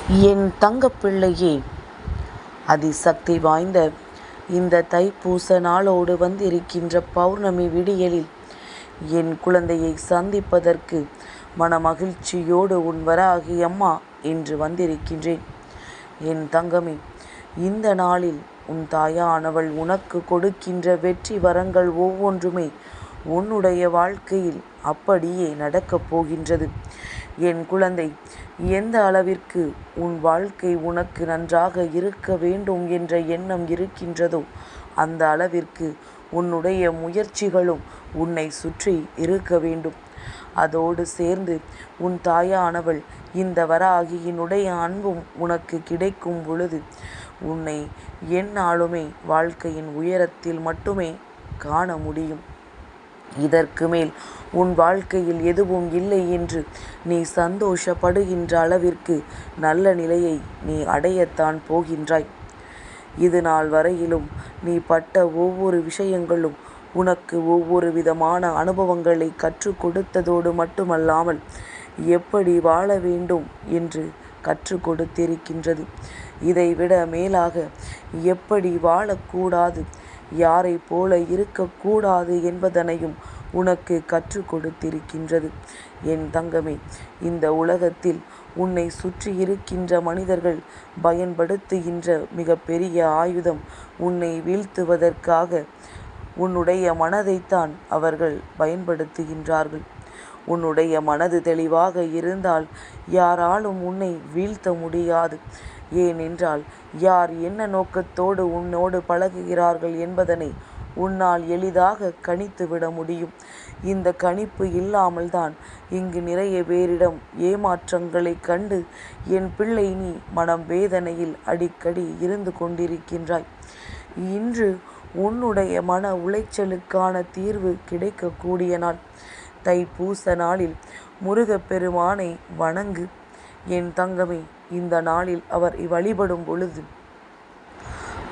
என் தங்கப்பிள்ளையே, அதிசக்தி வாய்ந்த இந்த தைப்பூச நாளோடு வந்திருக்கின்ற பௌர்ணமி விடியலில் என் குழந்தையை சந்திப்பதற்கு மனமகிழ்ச்சியோடு உன் வராகி அம்மா இன்று வந்திருக்கின்றேன். என் தங்கமே, இந்த நாளில் உன் தாயானவள் உனக்கு கொடுக்கின்ற வெற்றி வரங்கள் ஒவ்வொன்றுமே உன்னுடைய வாழ்க்கையில் அப்படியே நடக்கப் போகின்றது. என் குழந்தை, எந்த அளவிற்கு உன் வாழ்க்கை உனக்கு நன்றாக இருக்க வேண்டும் என்ற எண்ணம் இருக்கின்றதோ அந்த அளவிற்கு உன்னுடைய முயற்சிகளும் உன்னை சுற்றி இருக்க வேண்டும். அதோடு சேர்ந்து உன் தாயானவள் இந்த வராகியினுடைய அன்பும் உனக்கு கிடைக்கும் பொழுது உன்னை எந்நாளுமே வாழ்க்கையின் உயரத்தில் மட்டுமே காண முடியும். இதற்கு மேல் உன் வாழ்க்கையில் எதுவும் இல்லை என்று நீ சந்தோஷப்படுகின்ற அளவிற்கு நல்ல நிலையை நீ அடையத்தான் போகின்றாய். இது நாள் வரையிலும் நீ பட்ட ஒவ்வொரு விஷயங்களும் உனக்கு ஒவ்வொரு விதமான அனுபவங்களை கற்றுக் கொடுத்ததோடு மட்டுமல்லாமல் எப்படி வாழ வேண்டும் என்று கற்றுக் கொடுத்திருக்கின்றது. இதைவிட மேலாக எப்படி வாழக்கூடாது, யாரை போல இருக்கக்கூடாது என்பதனையும் உனக்கு கற்றுக் கொடுத்திருக்கின்றது. என் தங்கமே, இந்த உலகத்தில் உன்னை சுற்றி இருக்கின்ற மனிதர்கள் பயன்படுத்துகின்ற மிக பெரிய ஆயுதம் உன்னை வீழ்த்துவதற்காக உன்னுடைய மனதைத்தான் அவர்கள் பயன்படுத்துகின்றார்கள். உன்னுடைய மனது தெளிவாக இருந்தால் யாராலும் உன்னை வீழ்த்த முடியாது. ஏனென்றால் யார் என்ன நோக்கத்தோடு உன்னோடு பழகுகிறார்கள் என்பதனை உன்னால் எளிதாக கணித்து விட முடியும். இந்த கணிப்பு இல்லாமல் தான் இங்கு நிறைய பேரிடம் ஏமாற்றங்களை கண்டு என் பிள்ளை நீ மனம் வேதனையில் அடிக்கடி இருந்து கொண்டிருக்கின்றாய். இன்று உன்னுடைய மன உளைச்சலுக்கான தீர்வு கிடைக்கக்கூடிய நாள். தைப்பூச நாளில் முருகப்பெருமானை வணங்கு என் தங்கமே. இந்த நாளில் அவர் வழிபடும் பொழுது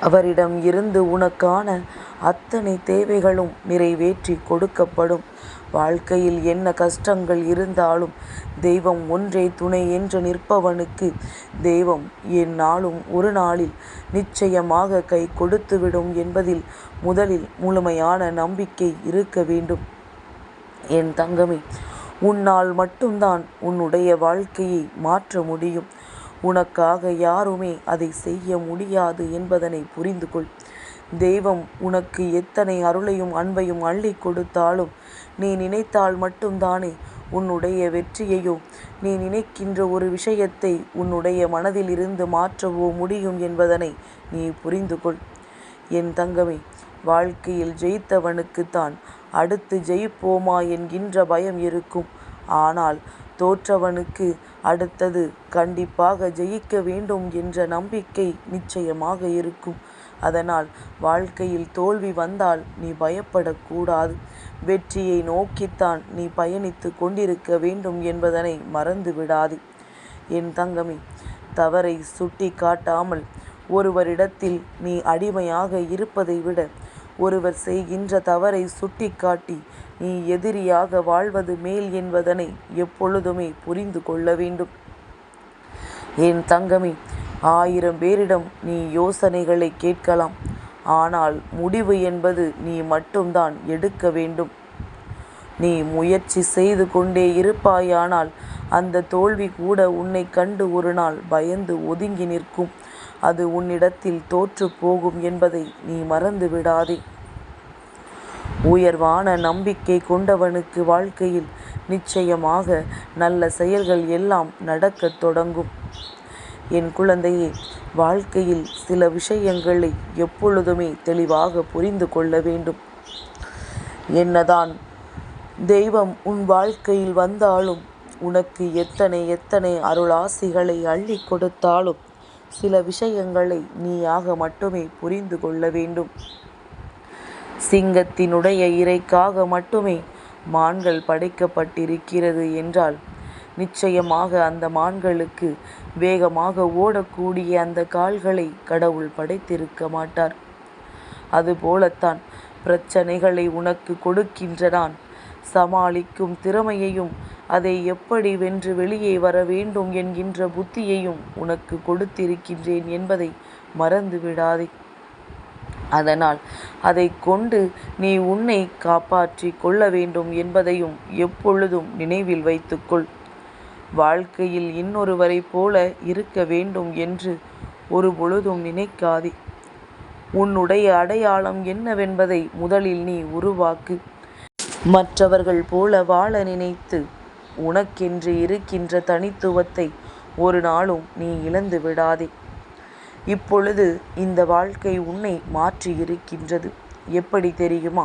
அவரிடம் இருந்து உனக்கான அத்தனை தேவைகளும் நிறைவேற்றி கொடுக்கப்படும். வாழ்க்கையில் என்ன கஷ்டங்கள் இருந்தாலும் தெய்வம் ஒன்றே துணை என்று நிற்பவனுக்கு தெய்வம் எந்நாளும் ஒரு நாளில் நிச்சயமாக கை கொடுத்துவிடும் என்பதில் முதலில் முழுமையான நம்பிக்கை இருக்க வேண்டும். என் தங்கமே, உன்னால் மட்டும்தான் உன்னுடைய வாழ்க்கையை மாற்ற முடியும். உனக்காக யாருமே அதை செய்ய முடியாது என்பதனை புரிந்து கொள். தெய்வம் உனக்கு எத்தனை அருளையும் அன்பையும் அள்ளி கொடுத்தாலும் நீ நினைத்தால் மட்டும்தானே உன்னுடைய வெற்றியையோ நீ நினைக்கின்ற ஒரு விஷயத்தை உன்னுடைய மனதில் இருந்து மாற்றவோ முடியும் என்பதனை நீ புரிந்து கொள். என் தங்கமே, வாழ்க்கையில் ஜெயித்தவனுக்குத்தான் அடுத்து ஜெயிப்போமா என்கின்ற பயம் இருக்கும். ஆனால் தோற்றவனுக்கு அடுத்தது கண்டிப்பாக ஜெயிக்க வேண்டும் என்ற நம்பிக்கை நிச்சயமாக இருக்கும். அதனால் வாழ்க்கையில் தோல்வி வந்தால் நீ பயப்படக்கூடாது. வெற்றியை நோக்கித்தான் நீ பயணித்து கொண்டிருக்க வேண்டும் என்பதனை மறந்து விடாது. என் தங்கமே, தவறை சுட்டி காட்டாமல் ஒருவரிடத்தில் நீ அடிமையாக இருப்பதை விட ஒருவர் செய்கின்ற தவறை சுட்டி காட்டி நீ எதிரியாக வாழ்வது மேல் என்பதனை எப்பொழுதுமே புரிந்து கொள்ள வேண்டும். என் தங்கமே, 1000 பேரிடம் நீ யோசனைகளை கேட்கலாம். ஆனால் முடிவு என்பது நீ மட்டும்தான் எடுக்க வேண்டும். நீ முயற்சி செய்து கொண்டே இருப்பாயானால் அந்த தோல்வி கூட உன்னை கண்டு ஒரு நாள் பயந்து ஒதுங்கி நிற்கும். அது உன்னிடத்தில் தோற்று போகும் என்பதை நீ மறந்து விடாதே. உயர்வான நம்பிக்கை கொண்டவனுக்கு வாழ்க்கையில் நிச்சயமாக நல்ல செயல்கள் எல்லாம் நடக்கத் தொடங்கும். என் குழந்தையே, வாழ்க்கையில் சில விஷயங்களை எப்பொழுதுமே தெளிவாக புரிந்து கொள்ள வேண்டும். என்னதான் தெய்வம் உன் வாழ்க்கையில் வந்தாலும் உனக்கு எத்தனை அருளாசிகளை அள்ளி கொடுத்தாலும் சில விஷயங்களை நீயாக மட்டுமே புரிந்து கொள்ள வேண்டும். சிங்கத்தினுடைய இறைக்காக மட்டுமே மான்கள் படைக்கப்பட்டிருக்கிறது என்றால் நிச்சயமாக அந்த மான்களுக்கு வேகமாக ஓடக்கூடிய அந்த கால்களை கடவுள் படைத்திருக்க மாட்டார். அதுபோலத்தான் பிரச்சனைகளை உனக்கு கொடுக்கின்ற நான் சமாளிக்கும் திறமையையும் அதை எப்படி வென்று வெளியே வர வேண்டும் என்கின்ற புத்தியையும் உனக்கு கொடுத்திருக்கின்றேன் என்பதை மறந்து விடாதே. அதனால் அதை கொண்டு நீ உன்னை காப்பாற்றி கொள்ள வேண்டும் என்பதையும் எப்பொழுதும் நினைவில் வைத்துக்கொள். வாழ்க்கையில் இன்னொருவரை போல இருக்க வேண்டும் என்று ஒரு பொழுதும் நினைக்காதே. உன்னுடைய அடையாளம் என்னவென்பதை முதலில் நீ உருவாக்கு. மற்றவர்கள் போல வாழ நினைத்து உனக்கென்று இருக்கின்ற தனித்துவத்தை ஒரு நாளும் நீ இழந்து விடாதே. இப்பொழுது இந்த வாழ்க்கை உன்னை மாற்றி இருக்கின்றது. எப்படி தெரியுமா?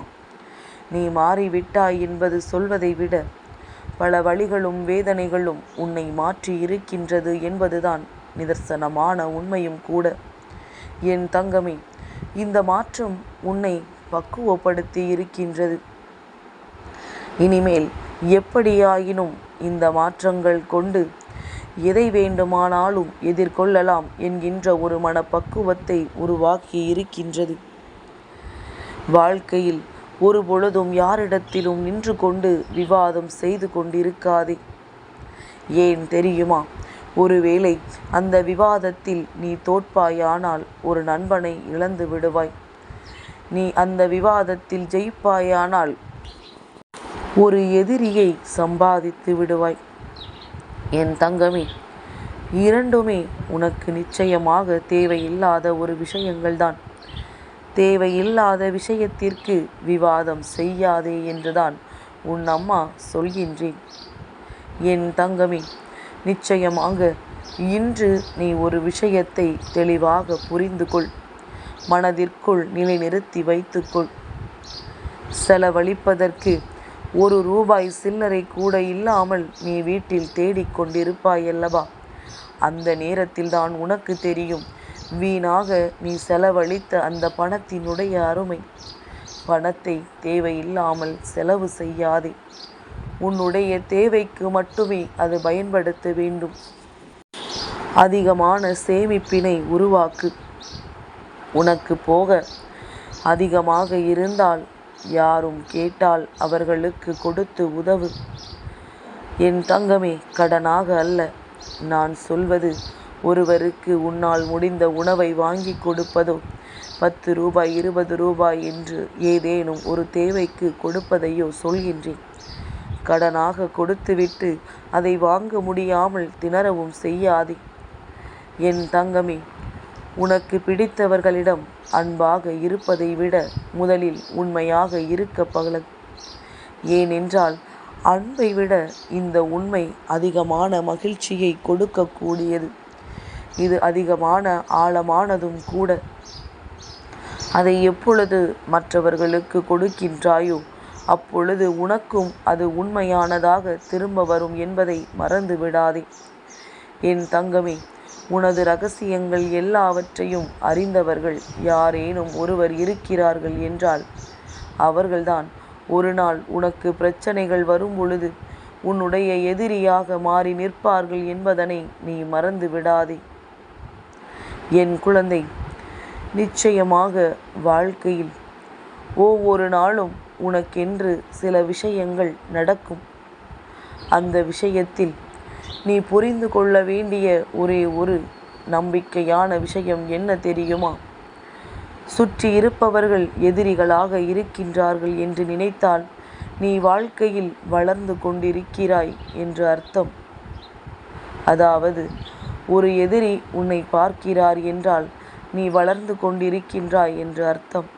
நீ மாறிவிட்டாய் என்பது சொல்வதை விட பல வழிகளும் வேதனைகளும் உன்னை மாற்றி இருக்கின்றது என்பதுதான் நிதர்சனமான உண்மையும் கூட. என் தங்கமே, இந்த மாற்றம் உன்னை பக்குவப்படுத்தி இருக்கின்றது. இனிமேல் எப்படியாயினும் இந்த மாற்றங்கள் கொண்டு எதை வேண்டுமானாலும் எதிர்கொள்ளலாம் என்கின்ற ஒரு மனப்பக்குவத்தை உருவாக்கி இருக்கின்றது. வாழ்க்கையில் ஒரு பொழுதும் யாரிடத்திலும் நின்று கொண்டு விவாதம் செய்து கொண்டிருக்காதே. ஏன் தெரியுமா? ஒருவேளை அந்த விவாதத்தில் நீ தோற்பாயானால் ஒரு நண்பனை இழந்து விடுவாய். நீ அந்த விவாதத்தில் ஜெயிப்பாயானால் ஒரு எதிரியை சம்பாதித்து விடுவாய். என் தங்கமே, இரண்டுமே உனக்கு நிச்சயமாக தேவையில்லாத ஒரு விஷயங்கள்தான். தேவையில்லாத விஷயத்திற்கு விவாதம் செய்யாதே என்றுதான் உன் அம்மா சொல்கின்றேன். என் தங்கமே, நிச்சயமாக இன்று நீ ஒரு விஷயத்தை தெளிவாக புரிந்து கொள். மனதிற்குள் நிலைநிறுத்தி வைத்துக்கொள். செலவழிப்பதற்கு ₹1 சில்லறை கூட இல்லாமல் நீ வீட்டில் தேடிக்கொண்டிருப்பாயல்லவா? அந்த நேரத்தில்தான் உனக்கு தெரியும் வீணாக நீ செலவழித்த அந்த பணத்தினுடைய அருமை. பணத்தை தேவையில்லாமல் செலவு செய்யாதே. உன்னுடைய தேவைக்கு மட்டுமே அது பயன்படுத்த வேண்டும். அதிகமான சேமிப்பினை உருவாக்கு. உனக்கு போக அதிகமாக இருந்தால் யாரும் கேட்டால் அவர்களுக்கு கொடுத்து உதவு. என் தங்கமே, கடனாக அல்ல நான் சொல்வது. ஒருவருக்கு உன்னால் முடிந்த உணவை வாங்கி கொடுப்பதோ, ₹10 ₹20 என்று ஏதேனும் ஒரு தேவைக்கு கொடுப்பதையோ சொல்கின்றேன். கடனாக கொடுத்துவிட்டு அதை வாங்க முடியாமல் திணறவும் செய்யாதே. என் தங்கமே, உனக்கு பிடித்தவர்களிடம் அன்பாக இருப்பதை விட முதலில் உண்மையாக இருக்க பழகு. ஏனென்றால் அன்பை விட இந்த உண்மை அதிகமான மகிழ்ச்சியை கொடுக்கக்கூடியது. இது அதிகமான ஆழமானதும் கூட. அதை எப்பொழுது மற்றவர்களுக்கு கொடுக்கின்றாயோ அப்பொழுது உனக்கும் அது உண்மையானதாக திரும்ப வரும் என்பதை மறந்து விடாதே. என் தங்கமே, உனது ரகசியங்கள் எல்லாவற்றையும் அறிந்தவர்கள் யாரேனும் ஒருவர் இருக்கிறார்கள் என்றால் அவர்கள்தான் ஒரு நாள் உனக்கு பிரச்சனைகள் வரும் பொழுது உன்னுடைய எதிரியாக மாறி நிற்பார்கள் என்பதனை நீ மறந்து விடாதே. என் குழந்தை, நிச்சயமாக வாழ்க்கையில் ஒவ்வொரு நாளும் உனக்கென்று சில விஷயங்கள் நடக்கும். அந்த விஷயத்தில் நீ புரிந்து கொள்ள வேண்டிய ஒரே ஒரு நம்பிக்கையான விஷயம் என்ன தெரியுமா? சுற்றி இருப்பவர்கள் எதிரிகளாக இருக்கின்றார்கள் என்று நினைத்தால் நீ வாழ்க்கையில் வளர்ந்து கொண்டிருக்கிறாய் என்று அர்த்தம். அதாவது ஒரு எதிரி உன்னை பார்க்கிறார் என்றால் நீ வளர்ந்து கொண்டிருக்கின்றாய் என்று அர்த்தம்.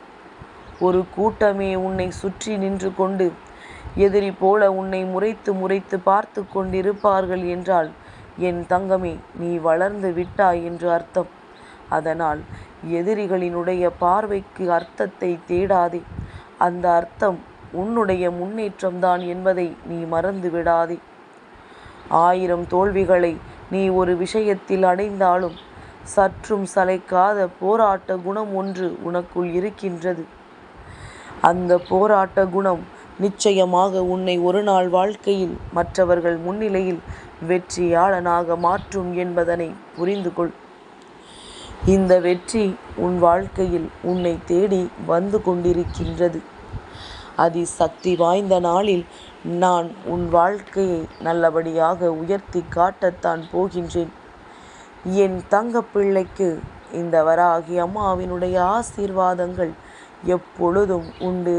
ஒரு கூட்டமே உன்னை சுற்றி நின்று கொண்டு எதிரி போல உன்னை முறைத்து முறைத்து பார்த்து கொண்டிருப்பார்கள் என்றால் என் தங்கமே, நீ வளர்ந்து விட்டாய் என்று அர்த்தம். அதனால் எதிரிகளினுடைய பார்வைக்கு அர்த்தத்தை தேடாதே. அந்த அர்த்தம் உன்னுடைய முன்னேற்றம்தான் என்பதை நீ மறந்து விடாதே. 1000 தோல்விகளை நீ ஒரு விஷயத்தில் அடைந்தாலும் சற்றும் சளைக்காத போராட்ட குணம் ஒன்று உனக்குள் இருக்கின்றது. அந்த போராட்ட குணம் நிச்சயமாக உன்னை ஒரு நாள் வாழ்க்கையில் மற்றவர்கள் முன்னிலையில் வெற்றியாளனாக மாற்றும் என்பதனை புரிந்து கொள். இந்த வெற்றி உன் வாழ்க்கையில் உன்னை தேடி வந்து கொண்டிருக்கின்றது. அதிசக்தி வாய்ந்த நாளில் நான் உன் வாழ்க்கையை நல்லபடியாக உயர்த்தி காட்டத்தான் போகின்றேன். என் தங்க பிள்ளைக்கு இந்த வராகி அம்மாவினுடைய ஆசீர்வாதங்கள் எப்பொழுதும் உண்டு.